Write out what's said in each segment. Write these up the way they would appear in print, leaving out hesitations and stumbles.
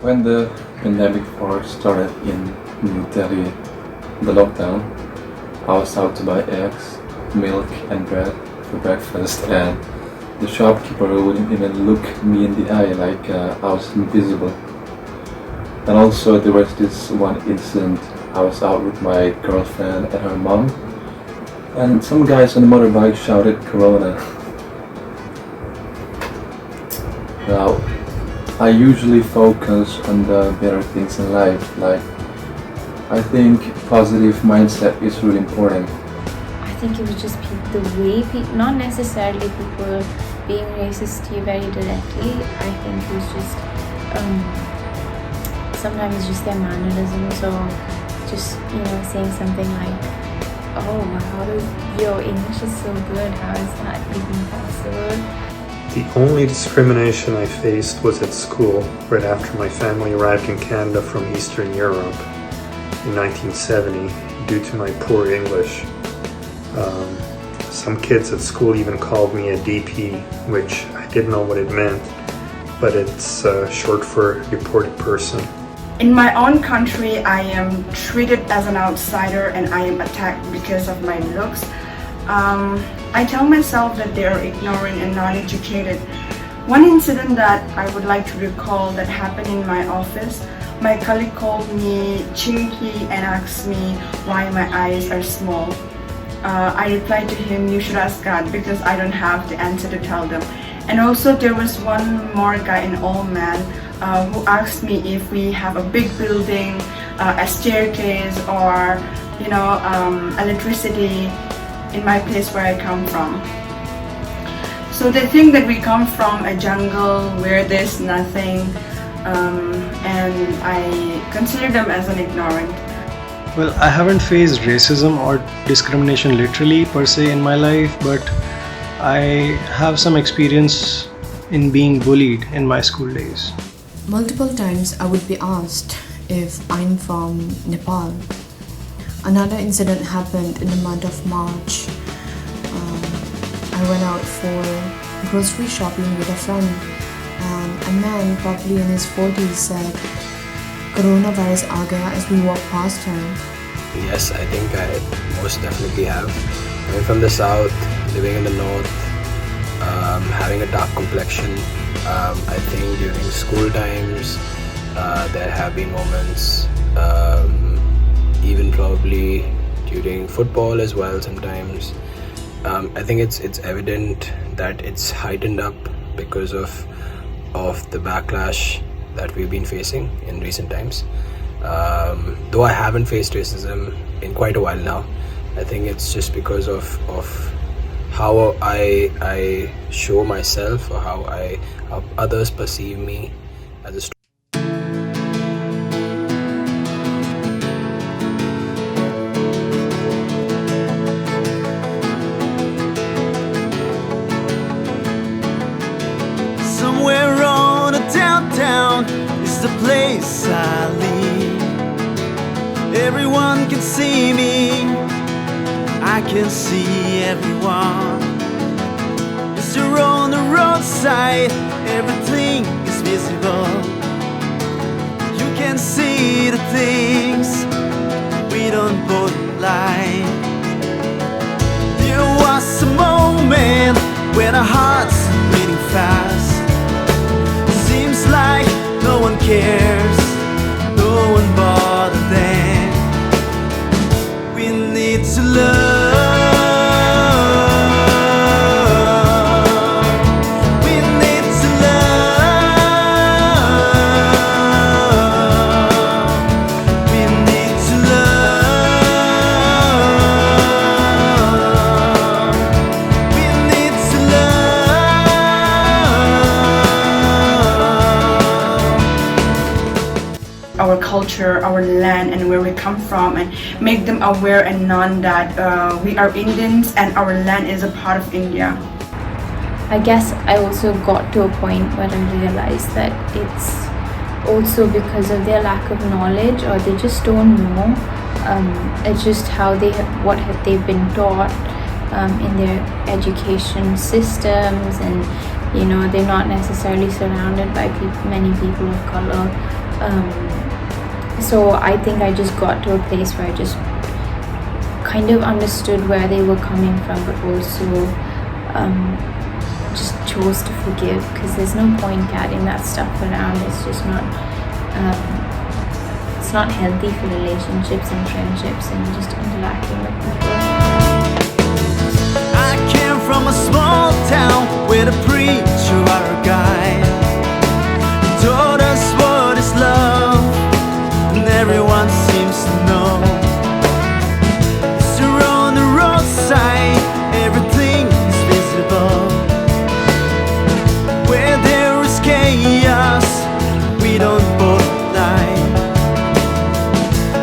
When the pandemic first started in New Delhi, the lockdown, I was out to buy eggs, milk and bread for breakfast, and the shopkeeper wouldn't even look me in the eye like I was invisible. And also there was this one incident. I was out with my girlfriend and her mom, and some guys on a motorbike shouted Corona. Now, I usually focus on the better things in life, like I think positive mindset is really important. I think it was just the way not necessarily people being racist to you very directly. I think it was just sometimes it's just their mannerisms, or just saying something like, "Oh, your English is so good. How is that even possible?" The only discrimination I faced was at school, right after my family arrived in Canada from Eastern Europe in 1970 due to my poor English. Some kids at school even called me a DP, which I didn't know what it meant, but it's short for deported person. In my own country, I am treated as an outsider and I am attacked because of my looks. I tell myself that they are ignorant and non-educated. One incident that I would like to recall that happened in my office, my colleague called me chinky and asked me why my eyes are small. I replied to him, "You should ask God, because I don't have the answer to tell them." And also there was one more guy, an old man, who asked me if we have a big building, a staircase, or electricity in my place where I come from. So they think that we come from a jungle where there's nothing, and I consider them as an ignorant. Well, I haven't faced racism or discrimination literally per se in my life, but I have some experience in being bullied in my school days. Multiple times I would be asked if I'm from Nepal. Another incident happened in the month of March. I went out for grocery shopping with a friend, and a man probably in his 40s said, "Coronavirus aa gaya," as we walked past him. Yes, I think I most definitely have. Coming from the south, living in the north, having a dark complexion, I think during school times there have been moments, even probably during football as well sometimes. I think it's evident that it's heightened up because of the backlash that we've been facing in recent times. Though I haven't faced racism in quite a while now, I think it's just because of how I show myself, or how others perceive me as a student. Somewhere on a downtown is the place I live. Everyone can see me, I can see everyone. As you're on the roadside, everything is visible. You can see the things we don't put in line. There was a moment when our hearts beating fast. Seems like no one cares, no one bothered them. We need to love. We need to love. We need to love. We need to love. Our culture, our land, and where we come from, and make them aware and known that we are Indians and our land is a part of India. I guess I also got to a point where I realized that it's also because of their lack of knowledge, or they just don't know. It's just what have they been taught in their education systems, and they're not necessarily surrounded by many people of color. So I think I just got to a place where I just kind of understood where they were coming from, but also just chose to forgive, because there's no point carrying that stuff around. It's just not it's not healthy for relationships and friendships and just interacting with people. I came from a small town where the preacher or a guide taught us what is love, and everyone seems to know. So on the roadside, everything is visible. Where there is chaos, we don't both lie.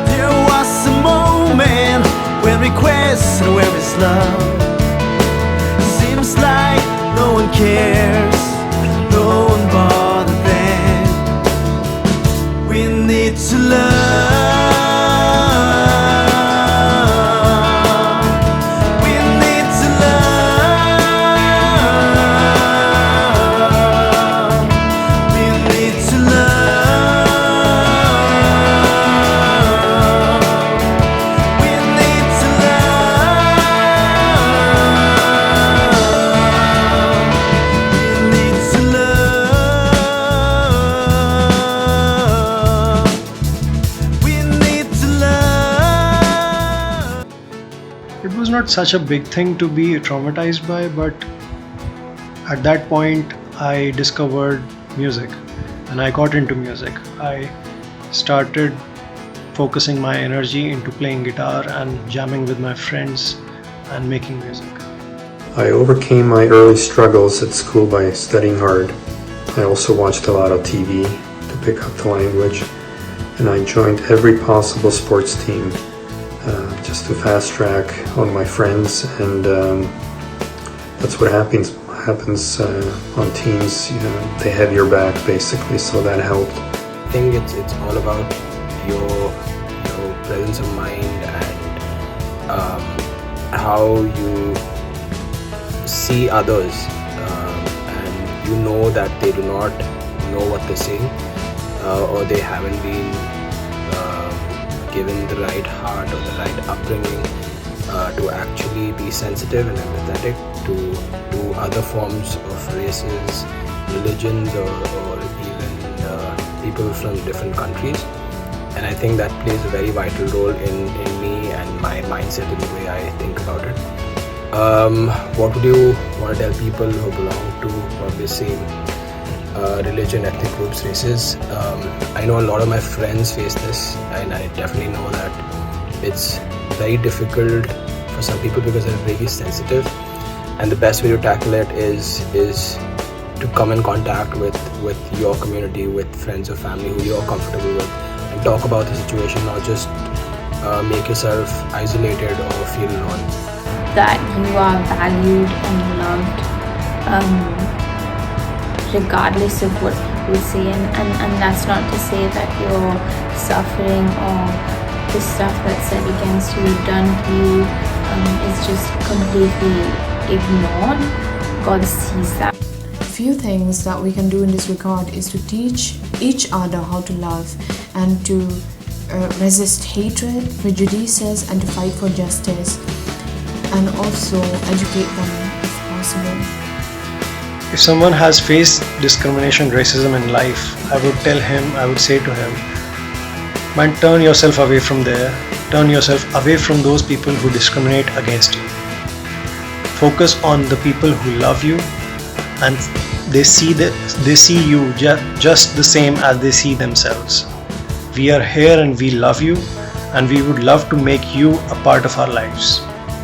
There was a moment when we questioned where is love. Seems like no one cares, no one bothered them. We need to love. We need to love. We need to love. We need to love. We need to love. We need to love. It was not such a big thing to be traumatized by, but at that point I discovered music and I got into music. I started focusing my energy into playing guitar and jamming with my friends and making music. I overcame my early struggles at school by studying hard. I also watched a lot of TV to pick up the language, and I joined every possible sports team just to fast track on my friends, and that's what happens on teams. You know, they have your back basically, so that helped. I think it's all about your presence of mind and how you see others, and you know that they do not know what they're saying, or they haven't been given the right heart or the right upbringing to actually be sensitive and empathetic to other forms of races, religions, or even people from different countries. And I think that plays a very vital role in me and my mindset and the way I think about it. What would you want to tell people who belong to probably the same religion, ethnic groups, races? I know a lot of my friends face this, and I definitely know that it's very difficult for some people because they're really sensitive, and the best way to tackle it is to come in contact with your community, with friends or family who you're comfortable with, and talk about the situation, not just make yourself isolated or feel alone. That you are valued and loved regardless of what people say, and that's not to say that you're suffering or the stuff that's said against you, done to you, is just completely ignored. God sees that. Few things that we can do in this regard is to teach each other how to love and to resist hatred, prejudices, and to fight for justice, and also educate them if possible. If someone has faced discrimination, racism in life, I would say to him, man, turn yourself away from there. Turn yourself away from those people who discriminate against you. Focus on the people who love you, and they see you just the same as they see themselves. We are here and we love you, and we would love to make you a part of our lives.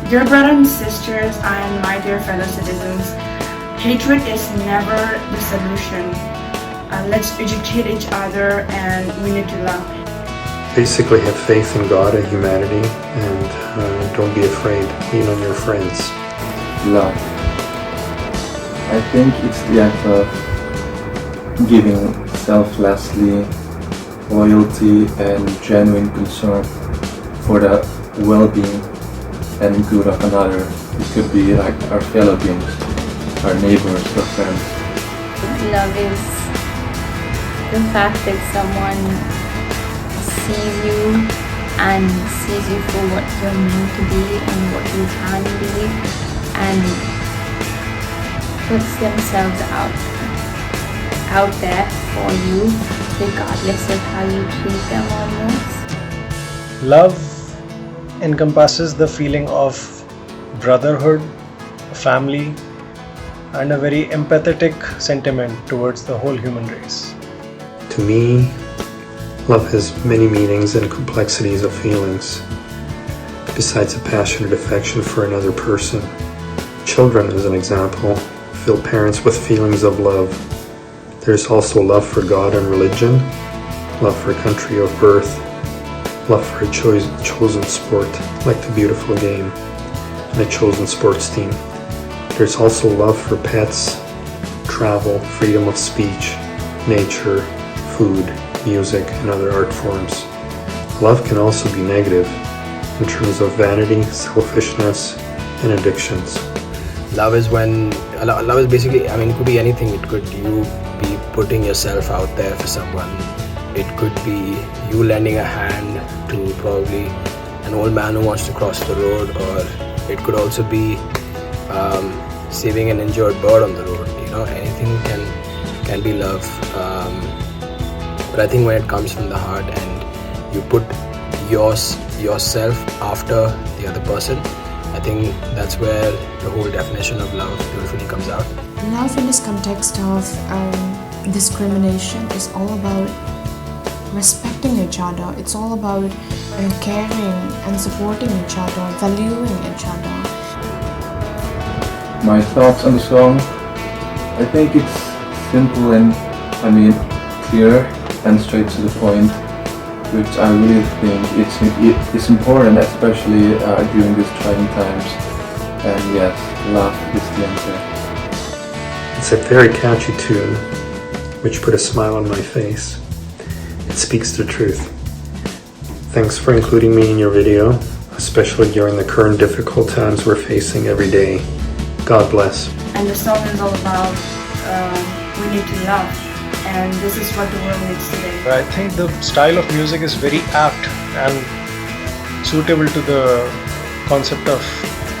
Dear brothers and sisters, and my dear fellow citizens, hatred is never the solution. Let's educate each other, and we need to love. Basically, have faith in God and humanity, and don't be afraid. Lean on your friends. Love. I think it's the act of giving selflessly, loyalty and genuine concern for the well-being and good of another. It could be like our fellow beings, our neighbors, our friends. Love is the fact that someone sees you and sees you for what you're meant to be and what you can be, and puts themselves out there for you, regardless of how you treat them almost. Love encompasses the feeling of brotherhood, family, and a very empathetic sentiment towards the whole human race. To me, love has many meanings and complexities of feelings. Besides a passionate affection for another person, children, as an example, fill parents with feelings of love. There's also love for God and religion, love for country of birth, love for a chosen sport, like the beautiful game, and a chosen sports team. There's also love for pets, travel, freedom of speech, nature, food, music, and other art forms. Love can also be negative in terms of vanity, selfishness, and addictions. Love is basically, it could be anything. It could you be putting yourself out there for someone. It could be you lending a hand to probably an old man who wants to cross the road, or it could also be saving an injured bird on the road. Anything can be love. But I think when it comes from the heart and you put yourself after the other person, I think that's where the whole definition of love beautifully comes out. Love in this context of discrimination is all about respecting each other. It's all about caring and supporting each other, valuing each other. My thoughts on the song, I think it's simple and clear and straight to the point, which I really think it's important, especially during these trying times. And yes, love is the answer. It's a very catchy tune, which put a smile on my face. It speaks the truth. Thanks for including me in your video, especially during the current difficult times we're facing every day. God bless. And the song is all about we need to love, and this is what the world needs today. I think the style of music is very apt and suitable to the concept of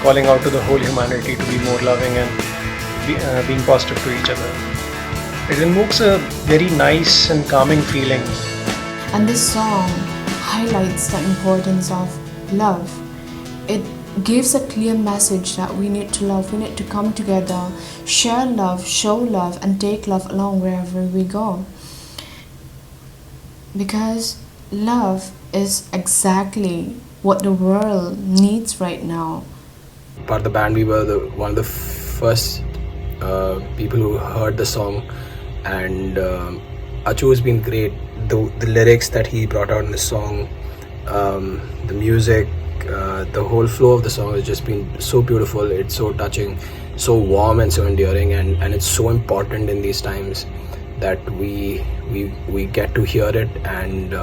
calling out to the whole humanity to be more loving and being positive to each other. It invokes a very nice and calming feeling. And this song highlights the importance of love. It gives a clear message that we need to love, we need to come together, share love, show love, and take love along wherever we go. Because love is exactly what the world needs right now. Part of the band, we were one of the first people who heard the song, and Achu has been great. The lyrics that he brought out in the song, the music, the whole flow of the song has just been so beautiful. It's so touching, so warm and so endearing, and it's so important in these times that we get to hear it, and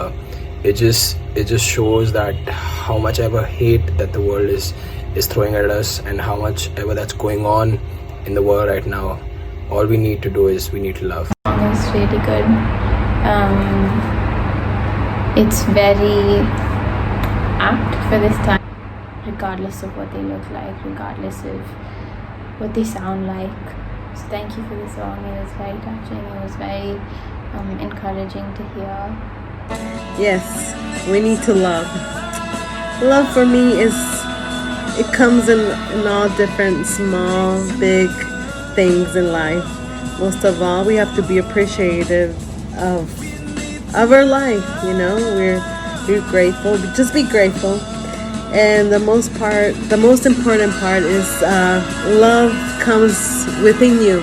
it just shows that how much ever hate that the world is throwing at us, and how much ever that's going on in the world right now, all we need to do is we need to love. It's really good. It's very apt for this time, regardless of what they look like, regardless of what they sound like. So thank you for the song. It was very touching. It was very encouraging to hear. Yes, we need to love. Love for me it comes in all different small, big things in life. Most of all, we have to be appreciative of our life. We're grateful. Just be grateful. And the most important part is love comes within you.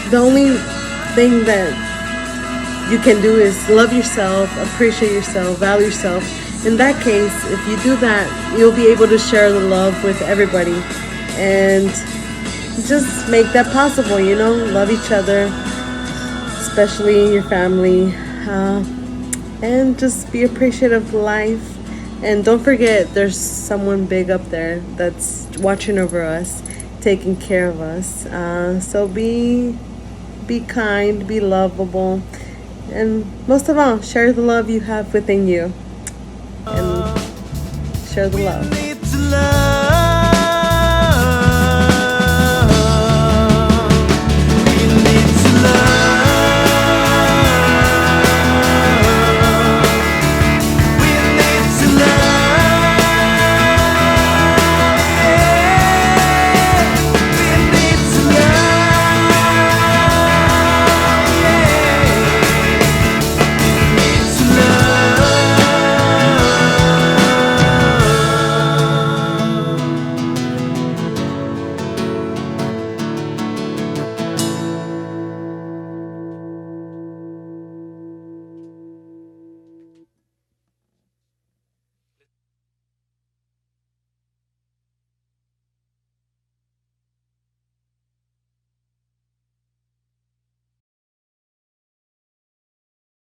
The only thing that you can do is love yourself, appreciate yourself, value yourself. In that case, if you do that, you'll be able to share the love with everybody and just make that possible, love each other, especially your family, and just be appreciative of life. And don't forget, there's someone big up there that's watching over us, taking care of us. So be be kind, be lovable, and most of all, share the love you have within you. And share the love. Need to love.